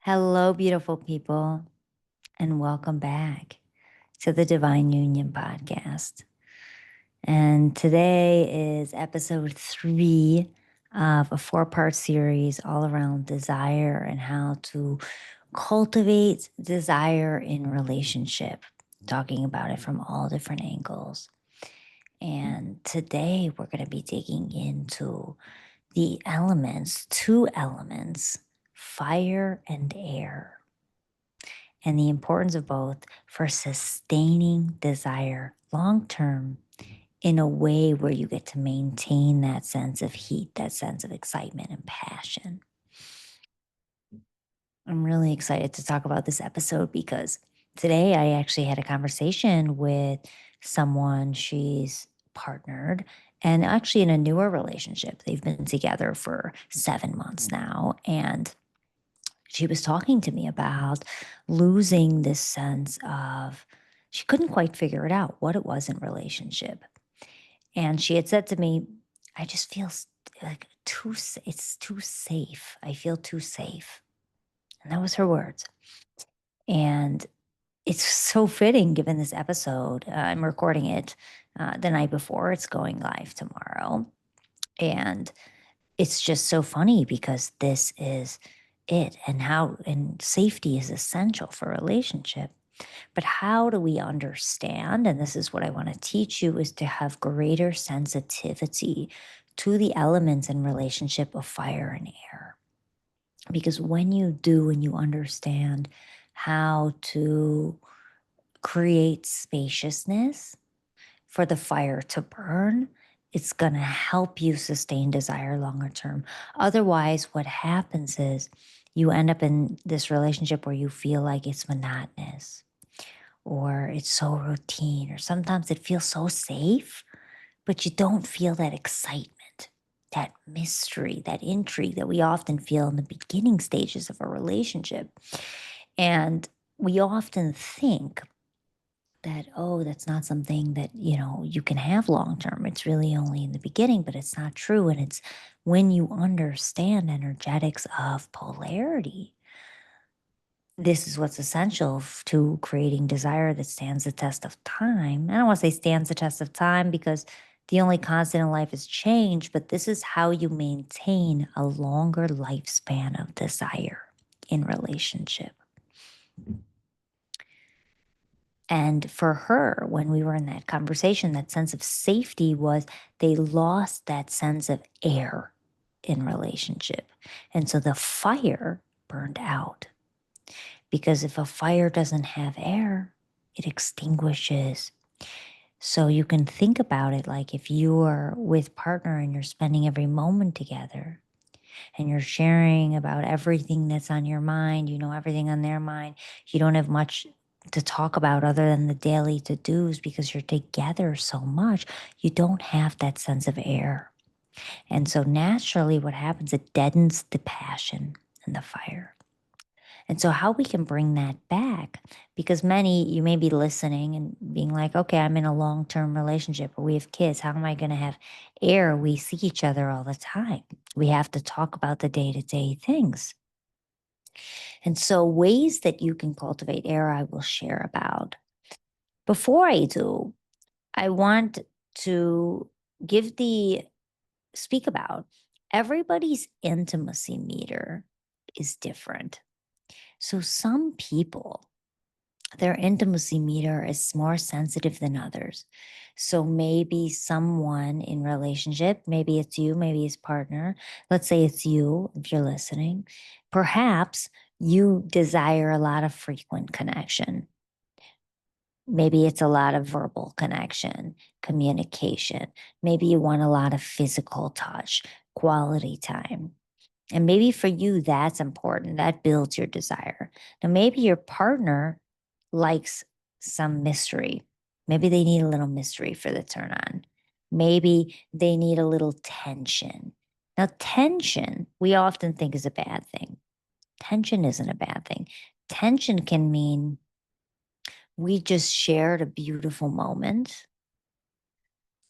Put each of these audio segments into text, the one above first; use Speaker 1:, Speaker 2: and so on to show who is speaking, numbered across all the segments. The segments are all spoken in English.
Speaker 1: Hello, beautiful people, and welcome back to the Divine Union podcast. And today is episode 3 of a 4-part series all around desire and how to cultivate desire in relationship, talking about it from all different angles. And today we're going to be digging into the elements, 2 elements, fire and air, and the importance of both for sustaining desire long term in a way where you get to maintain that sense of heat, that sense of excitement and passion. I'm really excited to talk about this episode because today I actually had a conversation with someone. She's partnered and actually in a newer relationship. They've been together for 7 months now. And she was talking to me about losing this sense of, she couldn't quite figure it out what it was in relationship. And she had said to me, I just feel like it's too safe. I feel too safe. And that was her words. And it's so fitting given this episode. I'm recording it the night before. It's going live tomorrow. And it's just so funny because this is it, and safety is essential for a relationship. But how do we understand, and this is what I want to teach you, is to have greater sensitivity to the elements in relationship of fire and air. Because when you do and you understand how to create spaciousness for the fire to burn, it's going to help you sustain desire longer term. Otherwise, what happens is you end up in this relationship where you feel like it's monotonous or it's so routine, or sometimes it feels so safe, but you don't feel that excitement, that mystery, that intrigue that we often feel in the beginning stages of a relationship. And we often think that, oh, that's not something that, you can have long term. It's really only in the beginning, but it's not true. And it's when you understand energetics of polarity, this is what's essential to creating desire that stands the test of time. I don't want to say stands the test of time because the only constant in life is change, but this is how you maintain a longer lifespan of desire in relationship. And for her, when we were in that conversation, that sense of safety was they lost that sense of air in relationship. And so the fire burned out. Because if a fire doesn't have air, it extinguishes. So you can think about it like if you are with partner and you're spending every moment together and you're sharing about everything that's on your mind, everything on their mind. You don't have much to talk about other than the daily to-dos because you're together so much. You don't have that sense of air. And so naturally what happens, it deadens the passion and the fire. And so how we can bring that back, because you may be listening and being like, okay, I'm in a long-term relationship or we have kids. How am I going to have air? We see each other all the time. We have to talk about the day-to-day things. And so ways that you can cultivate air, I will share about. Before I do, I want to speak about everybody's intimacy meter is different. So some people, their intimacy meter is more sensitive than others. So maybe someone in relationship, maybe it's you, maybe it's partner. Let's say it's you, if you're listening. Perhaps you desire a lot of frequent connection. Maybe it's a lot of verbal connection, communication. Maybe you want a lot of physical touch, quality time. And maybe for you, that's important. That builds your desire. Now, maybe your partner likes some mystery. Maybe they need a little mystery for the turn on. Maybe they need a little tension. Now, tension, we often think is a bad thing. Tension isn't a bad thing. Tension can mean we just shared a beautiful moment.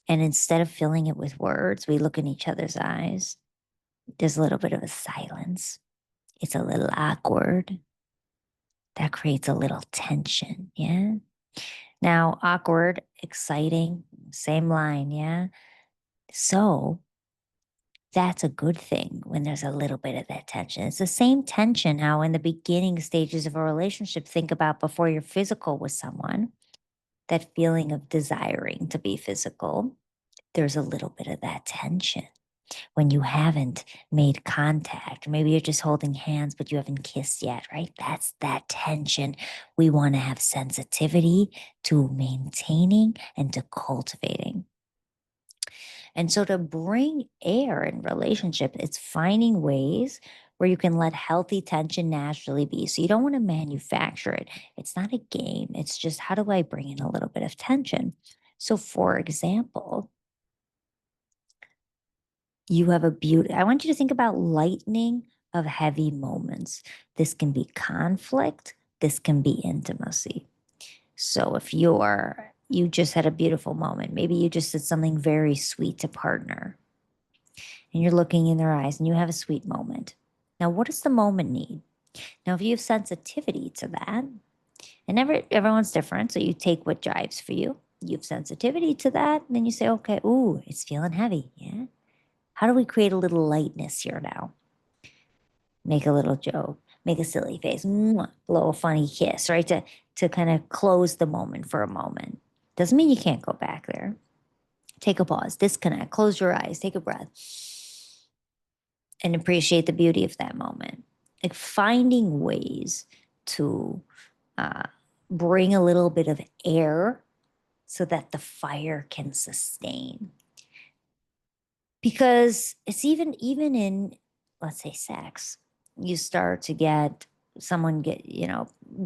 Speaker 1: And instead of filling it with words, we look in each other's eyes. There's a little bit of a silence. It's a little awkward. That creates a little tension. Yeah. Now, awkward, exciting, same line. Yeah. So that's a good thing when there's a little bit of that tension. It's the same tension how in the beginning stages of a relationship, think about before you're physical with someone, that feeling of desiring to be physical. There's a little bit of that tension when you haven't made contact. Maybe you're just holding hands, but you haven't kissed yet, right? That's that tension. We want to have sensitivity to maintaining and to cultivating. And so to bring air in relationship, it's finding ways where you can let healthy tension naturally be. So you don't want to manufacture it. It's not a game. It's just how do I bring in a little bit of tension? So for example, you have a beauty. I want you to think about lightening of heavy moments. This can be conflict. This can be intimacy. So if you just had a beautiful moment, maybe you just did something very sweet to partner and you're looking in their eyes and you have a sweet moment. Now, what does the moment need? Now, if you have sensitivity to that, and everyone's different, so you take what jives for you. You have sensitivity to that, and then you say, okay, ooh, it's feeling heavy. Yeah. How do we create a little lightness here now? Make a little joke, make a silly face, blow a funny kiss, right? To kind of close the moment for a moment. Doesn't mean you can't go back there. Take a pause, disconnect, close your eyes, take a breath, and appreciate the beauty of that moment. Like finding ways to uh, bring a little bit of air so that the fire can sustain. Because it's even in, let's say, sex, you start to get someone get,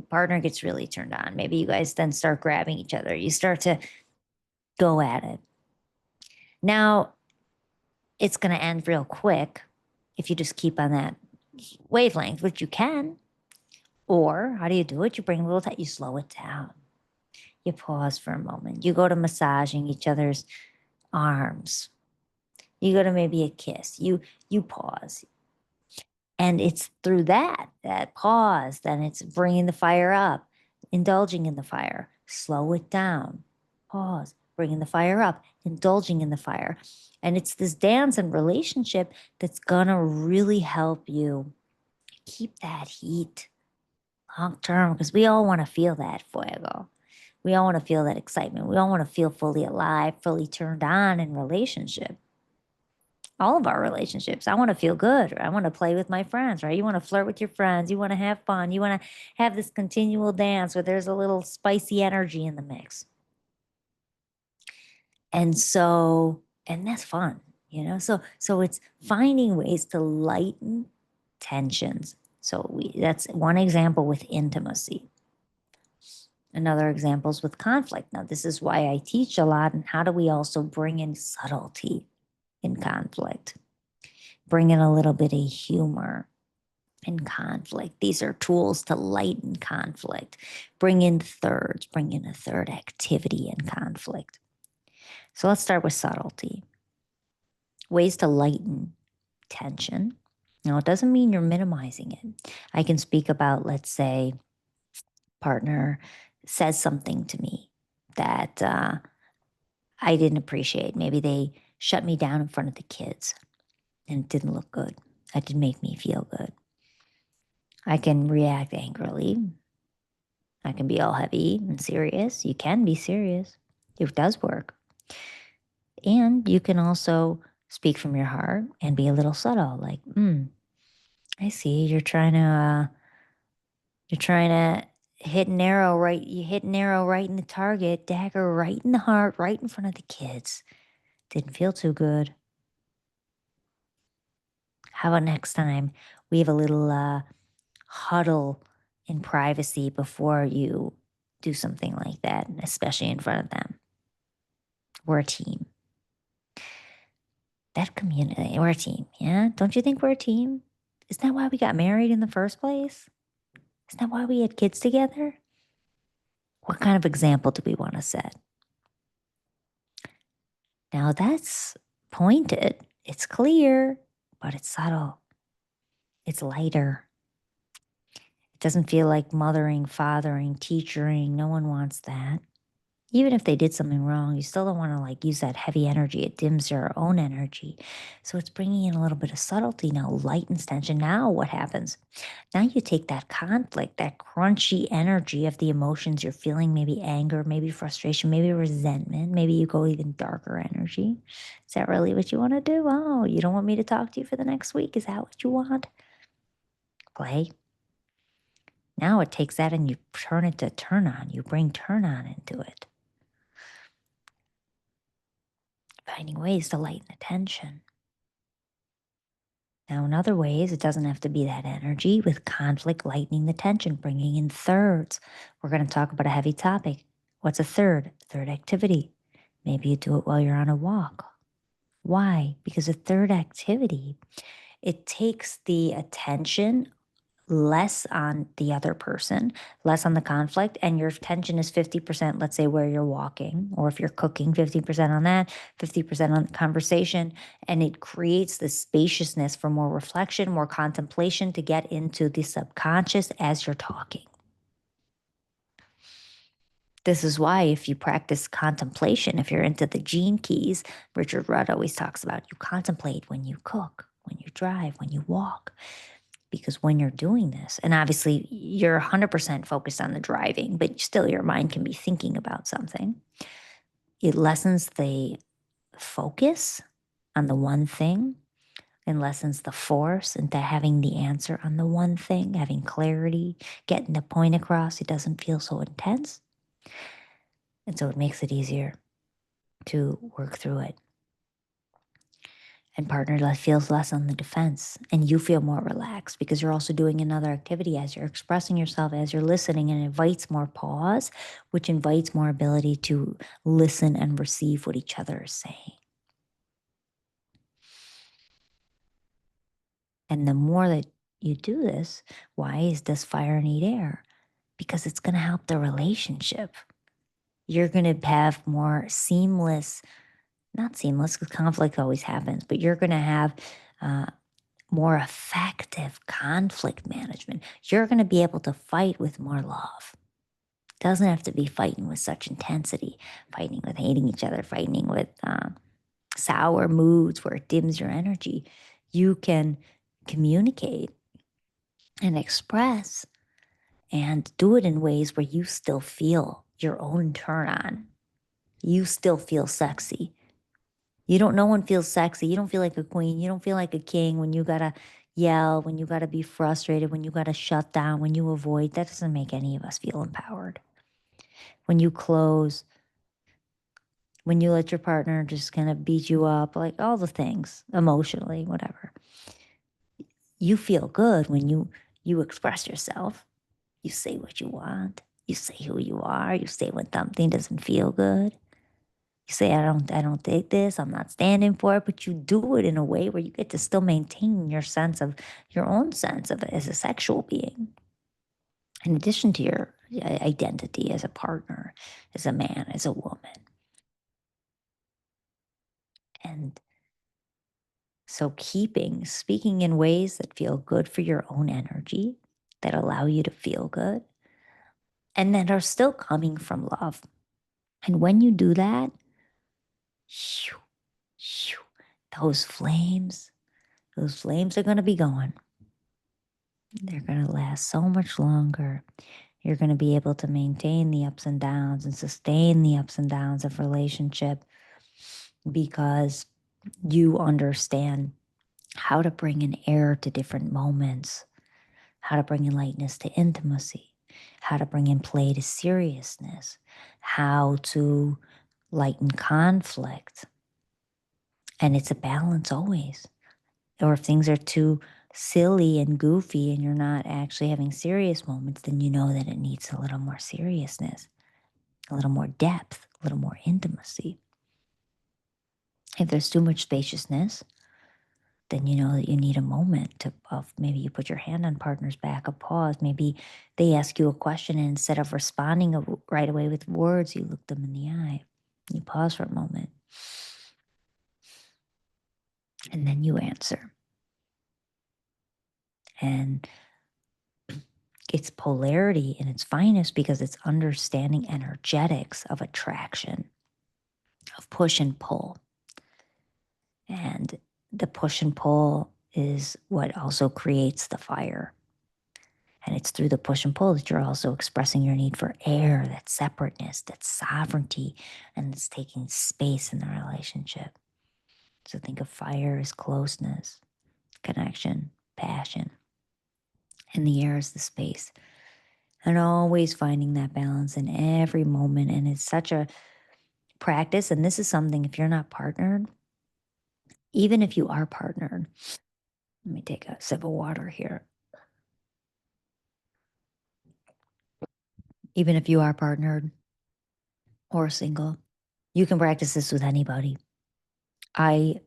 Speaker 1: partner gets really turned on. Maybe you guys then start grabbing each other. You start to go at it. Now, it's going to end real quick if you just keep on that wavelength, which you can. Or how do you do it? You bring a little time, you slow it down. You pause for a moment. You go to massaging each other's arms. You go to maybe a kiss. You pause. And it's through that pause, then it's bringing the fire up, indulging in the fire, slow it down, pause, bringing the fire up, indulging in the fire. And it's this dance and relationship that's gonna really help you keep that heat long term because we all want to feel that fuego. We all want to feel that excitement. We all want to feel fully alive, fully turned on in relationship. All of our relationships. I want to feel good. I want to play with my friends, right? You want to flirt with your friends. You want to have fun. You want to have this continual dance where there's a little spicy energy in the mix. And that's fun, So it's finding ways to lighten tensions. That's one example with intimacy. Another example is with conflict. Now, this is why I teach a lot. And how do we also bring in subtlety in conflict? Bring in a little bit of humor in conflict. These are tools to lighten conflict. Bring in thirds, bring in a third activity in conflict. So let's start with subtlety. Ways to lighten tension. Now, it doesn't mean you're minimizing it. I can speak about, let's say, partner says something to me that I didn't appreciate. Maybe they shut me down in front of the kids and it didn't look good. That didn't make me feel good. I can react angrily. I can be all heavy and serious. You can be serious. It does work. And you can also speak from your heart and be a little subtle, like, I see you're trying to hit an arrow right. You hit an arrow right in the target, dagger right in the heart, right in front of the kids. Didn't feel too good. How about next time we have a little huddle in privacy before you do something like that, especially in front of them? We're a team. That community, we're a team. Yeah. Don't you think we're a team? Isn't that why we got married in the first place? Isn't that why we had kids together? What kind of example do we want to set? Now that's pointed, it's clear, but it's subtle. It's lighter. Doesn't feel like mothering, fathering, teachering. No one wants that. Even if they did something wrong, you still don't want to like use that heavy energy. It dims your own energy. So it's bringing in a little bit of subtlety now, lightens tension. Now what happens? Now you take that conflict, that crunchy energy of the emotions you're feeling, maybe anger, maybe frustration, maybe resentment, maybe you go even darker energy. Is that really what you want to do? Oh, you don't want me to talk to you for the next week? Is that what you want? Play. Now it takes that and you turn it to turn on. You bring turn on into it. Finding ways to lighten the tension. Now, in other ways, it doesn't have to be that energy. With conflict, lightening the tension, bringing in thirds. We're going to talk about a heavy topic. What's a third? Third activity. Maybe you do it while you're on a walk. Why? Because a third activity, it takes the attention less on the other person, less on the conflict, and your attention is 50%, let's say where you're walking, or if you're cooking, 50% on that, 50% on the conversation. And it creates this spaciousness for more reflection, more contemplation to get into the subconscious as you're talking. This is why if you practice contemplation, if you're into the gene keys, Richard Rudd always talks about you contemplate when you cook, when you drive, when you walk. Because when you're doing this, and obviously you're 100% focused on the driving, but still your mind can be thinking about something. It lessens the focus on the one thing and lessens the force into having the answer on the one thing, having clarity, getting the point across. It doesn't feel so intense. And so it makes it easier to work through it. And partner feels less on the defense, and you feel more relaxed because you're also doing another activity as you're expressing yourself, as you're listening, and it invites more pause, which invites more ability to listen and receive what each other is saying. And the more that you do this, why does fire need air? Because it's going to help the relationship. You're going to have more seamless, not seamless because conflict always happens, but you're going to have more effective conflict management. You're going to be able to fight with more love. It doesn't have to be fighting with such intensity, fighting with hating each other, fighting with sour moods where it dims your energy. You can communicate and express and do it in ways where you still feel your own turn on. You still feel sexy. No one feels sexy. You don't feel like a queen. You don't feel like a king when you gotta yell, when you gotta be frustrated, when you gotta shut down, when you avoid. That doesn't make any of us feel empowered. When you close, when you let your partner just kind of beat you up, like all the things, emotionally, whatever. You feel good when you express yourself. You say what you want. You say who you are. You say when something doesn't feel good. You say, I don't take this, I'm not standing for it, but you do it in a way where you get to still maintain your own sense of it as a sexual being. In addition to your identity as a partner, as a man, as a woman. And so speaking in ways that feel good for your own energy, that allow you to feel good, and that are still coming from love. And when you do that, shoo, shoo, those flames are going to be going. They're going to last so much longer. You're going to be able to maintain the ups and downs and sustain the ups and downs of relationship because you understand how to bring in air to different moments, how to bring in lightness to intimacy, how to bring in play to seriousness, how to lighten conflict. And it's a balance always. Or if things are too silly and goofy and you're not actually having serious moments, then you know that it needs a little more seriousness, a little more depth, a little more intimacy. If there's too much spaciousness, then you know that you need a moment of maybe you put your hand on partner's back, a pause. Maybe they ask you a question and instead of responding right away with words, you look them in the eye. You pause for a moment. And then you answer. And It's polarity in its finest because it's understanding energetics of attraction, of push and pull. And the push and pull is what also creates the fire. And it's through the push and pull that you're also expressing your need for air, that separateness, that sovereignty, and it's taking space in the relationship. So think of fire as closeness, connection, passion, and the air is the space. And always finding that balance in every moment. And it's such a practice. And this is something, if you're not partnered, even if you are partnered, let me take a sip of water here. Even if you are partnered or single, you can practice this with anybody. I,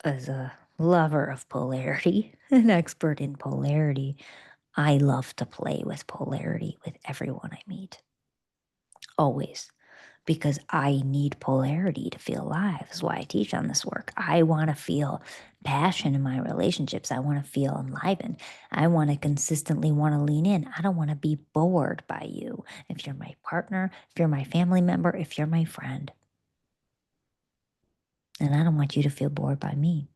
Speaker 1: as a lover of polarity, an expert in polarity, I love to play with polarity with everyone I meet. Always. Because I need polarity to feel alive. That's why I teach on this work. I want to feel passion in my relationships. I want to feel enlivened. I want to consistently want to lean in. I don't want to be bored by you. If you're my partner, if you're my family member, if you're my friend. And I don't want you to feel bored by me.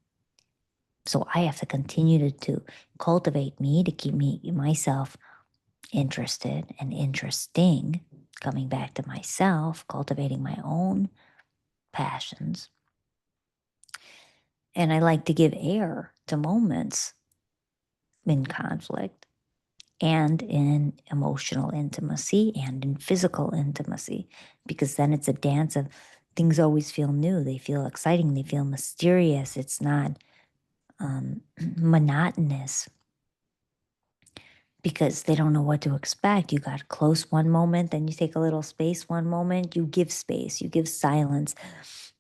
Speaker 1: So I have to continue to cultivate me, to keep myself interested and interesting, coming back to myself, cultivating my own passions. And I like to give air to moments in conflict and in emotional intimacy and in physical intimacy, because then it's a dance of things always feel new. They feel exciting. They feel mysterious. It's not monotonous because they don't know what to expect. You got close one moment, then you take a little space one moment, you give space, you give silence.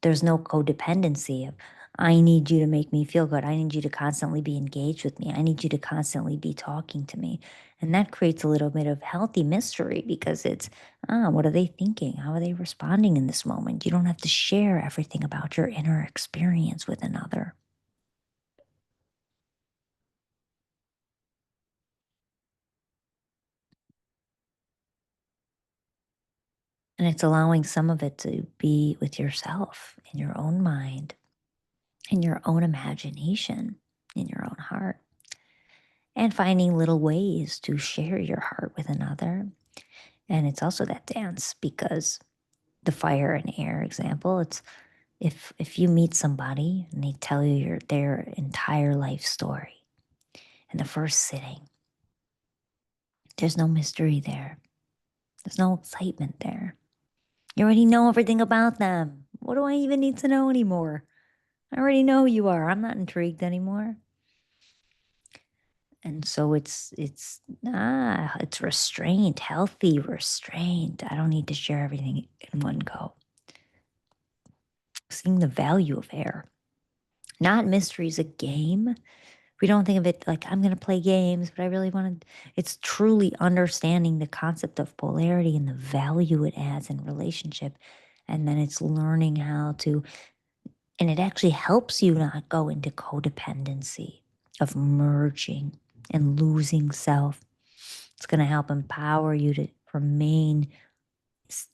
Speaker 1: There's no codependency of, I need you to make me feel good. I need you to constantly be engaged with me. I need you to constantly be talking to me. And that creates a little bit of healthy mystery because it's, what are they thinking? How are they responding in this moment? You don't have to share everything about your inner experience with another. And it's allowing some of it to be with yourself in your own mind, in your own imagination, in your own heart, and finding little ways to share your heart with another. And it's also that dance because the fire and air example, it's if you meet somebody and they tell you their entire life story in the first sitting, there's no mystery there. There's no excitement there. You already know everything about them. What do I even need to know anymore? I already know who you are. I'm not intrigued anymore. And so it's restraint, healthy restraint. I don't need to share everything in one go. Seeing the value of air. Not mystery is a game. We don't think of it like I'm going to play games, but I really want to. It's truly understanding the concept of polarity and the value it adds in relationship. And then it's learning how to, and it actually helps you not go into codependency of merging and losing self. It's going to help empower you to remain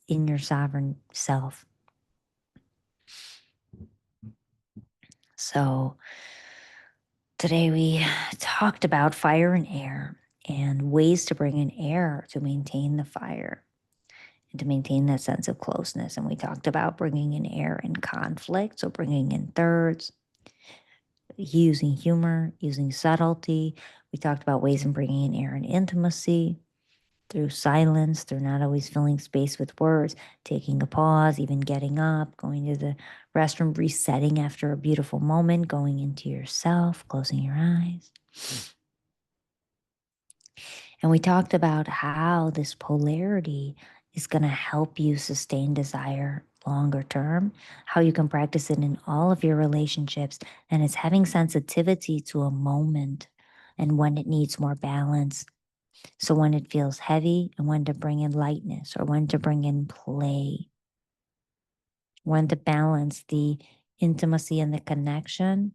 Speaker 1: in your sovereign self. So today we talked about fire and air and ways to bring in air to maintain the fire and to maintain that sense of closeness. And we talked about bringing in air in conflict, so bringing in thirds, using humor, using subtlety. We talked about ways in bringing in air in intimacy, through silence, through not always filling space with words, taking a pause, even getting up, going to the restroom, resetting after a beautiful moment, going into yourself, closing your eyes. And we talked about how this polarity is going to help you sustain desire longer term, how you can practice it in all of your relationships, and it's having sensitivity to a moment and when it needs more balance. So when it feels heavy and when to bring in lightness or when to bring in play, when to balance the intimacy and the connection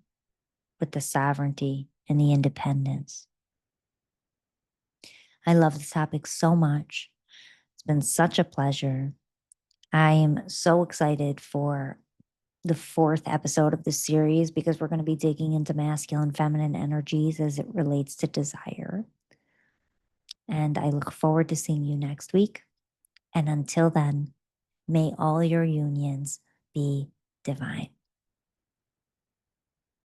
Speaker 1: with the sovereignty and the independence. I love this topic so much. It's been such a pleasure. I am so excited for the fourth episode of this series because we're going to be digging into masculine, feminine energies as it relates to desire. And I look forward to seeing you next week. And until then, may all your unions be divine.